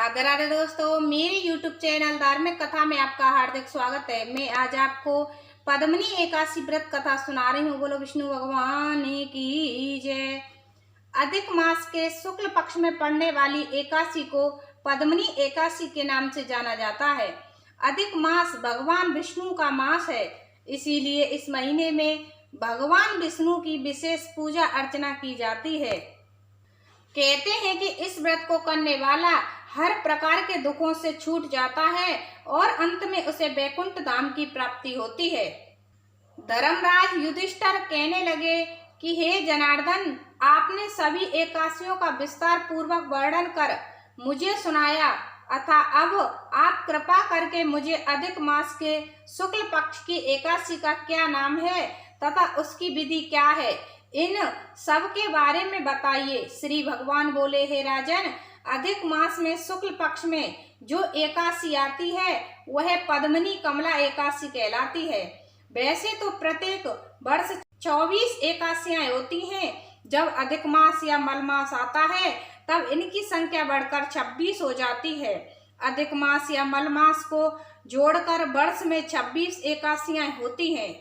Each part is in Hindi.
राधे राधे दोस्तों, मेरे YouTube चैनल धार्मिक कथा में आपका हार्दिक स्वागत है। मैं आज आपको पद्मनी एकादशी व्रत कथा सुना रही हूँ। बोलो विष्णु भगवान की जय। अधिक मास के शुक्ल पक्ष में पड़ने वाली एकादशी को पद्मनी एकादशी के नाम से जाना जाता है। अधिक मास भगवान विष्णु का मास है, इसीलिए इस महीने में भगवान विष्णु की विशेष पूजा अर्चना की जाती है। कहते हैं कि इस व्रत को करने वाला हर प्रकार के दुखों से छूट जाता है और अंत में उसे वैकुंठ धाम की प्राप्ति होती है। धर्मराज युधिष्ठिर कहने लगे कि हे जनार्दन, आपने सभी एकादशियों का विस्तार पूर्वक वर्णन कर मुझे सुनाया, अतः अब आप कृपा करके मुझे अधिक मास के शुक्ल पक्ष की एकादशी का क्या नाम है तथा उसकी विधि क्या है, इन सब के बारे में बताइए। श्री भगवान बोले, हे राजन, अधिक मास में शुक्ल पक्ष में जो एकादशी आती है वह पद्मनी कमला एकादशी कहलाती है। वैसे तो प्रत्येक वर्ष 24 एकादशियां होती हैं। जब अधिक मास या मल मास आता है तब इनकी संख्या बढ़कर 26 हो जाती है। अधिक मास या मल मास को जोड़कर वर्ष में 26 एकादशियां होती हैं।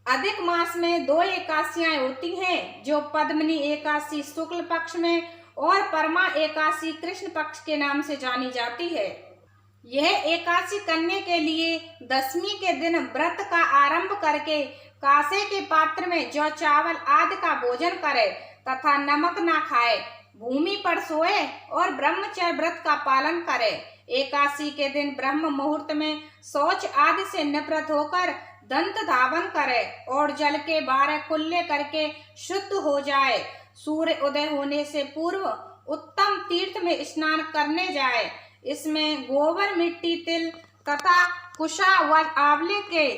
अधिक मास में 2 एकादशियां होती हैं, जो पद्मनी एकादशी शुक्ल पक्ष में और परमा एकादशी कृष्ण पक्ष के नाम से जानी जाती है। यह एकादशी करने के लिए दशमी के दिन व्रत का आरंभ करके कांसे के पात्र में जौ चावल आदि का भोजन करे तथा नमक ना खाए, भूमि पर सोए और ब्रह्मचर्य व्रत का पालन करे। एकादशी के दिन ब्रह्म मुहूर्त में शौच आदि से निवृत्त होकर दंत धावन करे और जल के 12 कुल्ले करके शुद्ध हो जाए। सूर्य उदय होने से पूर्व उत्तम तीर्थ में स्नान करने जाए। इसमें गोबर, मिट्टी, तिल तथा कुशा व आंवले के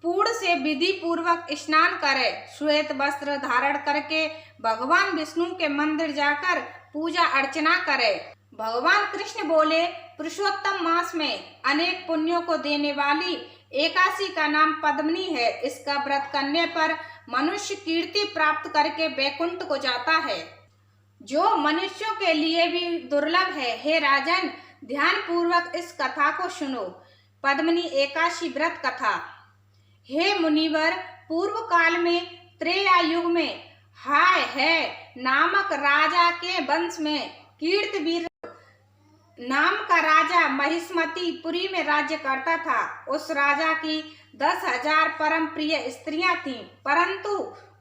पूर्ण से विधि पूर्वक स्नान करे। श्वेत वस्त्र धारण करके भगवान विष्णु के मंदिर जाकर पूजा अर्चना करे। भगवान कृष्ण बोले, पुरुषोत्तम मास में अनेक पुण्यों को देने वाली एकादशी का नाम पद्मनी है। इसका व्रत करने पर मनुष्य कीर्ति प्राप्त करके वैकुंठ को जाता है, जो मनुष्यों के लिए भी दुर्लभ है। हे राजन, ध्यान पूर्वक इस कथा को सुनो। पद्मनी एकादशी व्रत कथा। हे मुनिवर, पूर्व काल में त्रेता युग में हाय है नामक राजा के वंश में कीर्तिवीर नाम का राजा महिष्मती पुरी में राज्य करता था। उस राजा की 10,000 परम प्रिय स्त्रियां थीं, परंतु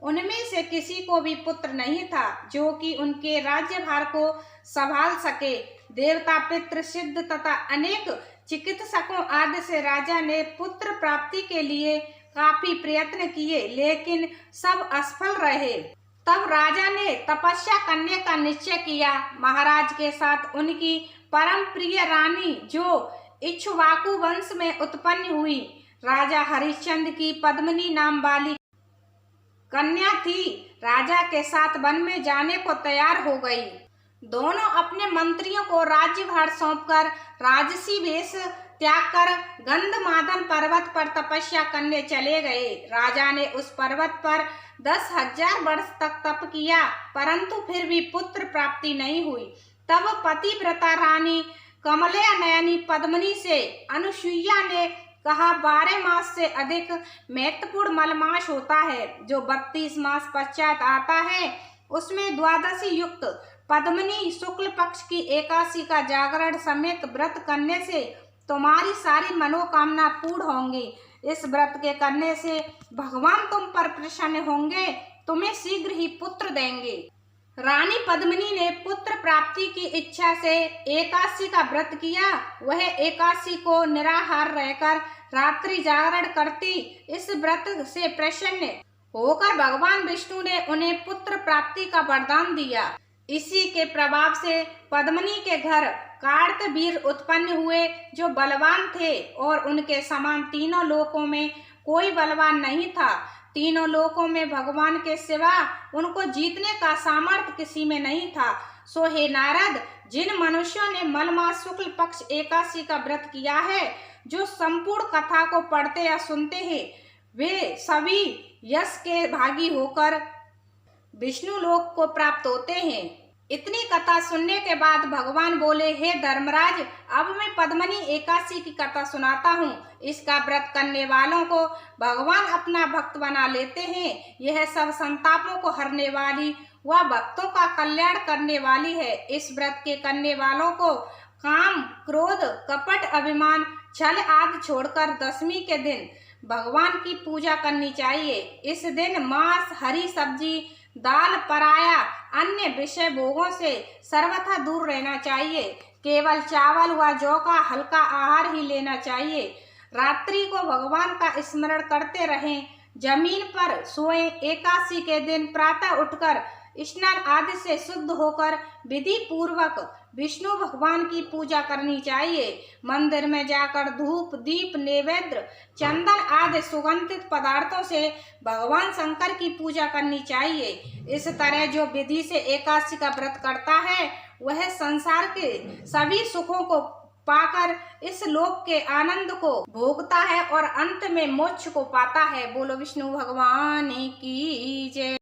उनमें से किसी को भी पुत्र नहीं था जो कि उनके राज्यभार को संभाल सके। देवता, पितृ, सिद्ध तथा अनेक चिकित्सकों आदि से राजा ने पुत्र प्राप्ति के लिए काफी प्रयत्न किए, लेकिन सब असफल रहे। तब राजा ने तपस्या करने का निश्चय किया। महाराज के साथ उनकी परम प्रिय रानी, जो इक्ष्वाकु वंश में उत्पन्न हुई, राजा हरिश्चंद्र की पद्मनी नाम वाली कन्या थी, राजा के साथ वन में जाने को तैयार हो गई। दोनों अपने मंत्रियों को राज्यभार सौंपकर राजसी वेश त्याग कर गंधमादन पर्वत पर तपस्या करने चले गए। राजा ने उस पर्वत पर 10,000 वर्ष तक तप किया, परंतु फिर भी पुत्र प्राप्ति नहीं हुई। तब पतिव्रता रानी कमला नयनी पद्मनी से अनुसुईया ने कहा, 12 मास से अधिक महत्वपूर्ण मलमास होता है, जो 32 मास पश्चात आता है। उसमें द्वादशी युक्त पद्मनी शुक्ल पक्ष की एकादशी का जागरण समेत व्रत करने से तुम्हारी सारी मनोकामना पूर्ण होंगी। इस व्रत के करने से भगवान तुम पर प्रसन्न होंगे, तुम्हें शीघ्र ही पुत्र देंगे। रानी पद्मिनी ने पुत्र प्राप्ति की इच्छा से एकादशी का व्रत किया। वह एकादशी को निराहार रहकर रात्रि जागरण करती। इस व्रत से प्रसन्न होकर भगवान विष्णु ने उन्हें पुत्र प्राप्ति का वरदान दिया। इसी के प्रभाव से पद्मनी के घर कार्तवीर उत्पन्न हुए, जो बलवान थे और उनके समान तीनों लोकों में कोई बलवान नहीं था। तीनों लोकों में भगवान के सिवा उनको जीतने का सामर्थ्य किसी में नहीं था। सो हे नारद, जिन मनुष्यों ने मलमास शुक्ल पक्ष एकादशी का व्रत किया है, जो संपूर्ण कथा को पढ़ते या सुनते हैं, वे सभी यश के भागी होकर विष्णु लोक को प्राप्त होते हैं। इतनी कथा सुनने के बाद भगवान बोले, हे धर्मराज, अब मैं पद्मनी एकादशी की कथा सुनाता हूँ। इसका व्रत करने वालों को भगवान अपना भक्त बना लेते हैं। यह सब संतापों को हरने वाली व भक्तों का कल्याण करने वाली है। इस व्रत के करने वालों को काम, क्रोध, कपट, अभिमान, छल आदि छोड़कर दशमी के दिन भगवान की पूजा करनी चाहिए। इस दिन मांस, हरी सब्जी, दाल, पराया अन्य विषय भोगों से सर्वथा दूर रहना चाहिए। केवल चावल व जौ का हल्का आहार ही लेना चाहिए। रात्रि को भगवान का स्मरण करते रहें। जमीन पर सोएं। एकादशी के दिन प्रातः उठकर स्नान आदि से शुद्ध होकर विधि पूर्वक विष्णु भगवान की पूजा करनी चाहिए। मंदिर में जाकर धूप, दीप, नैवेद्य, चंदन आदि सुगंधित पदार्थों से भगवान शंकर की पूजा करनी चाहिए। इस तरह जो विधि से एकादशी का व्रत करता है वह संसार के सभी सुखों को पाकर इस लोक के आनंद को भोगता है और अंत में मोक्ष को पाता है। बोलो विष्णु भगवान की जय।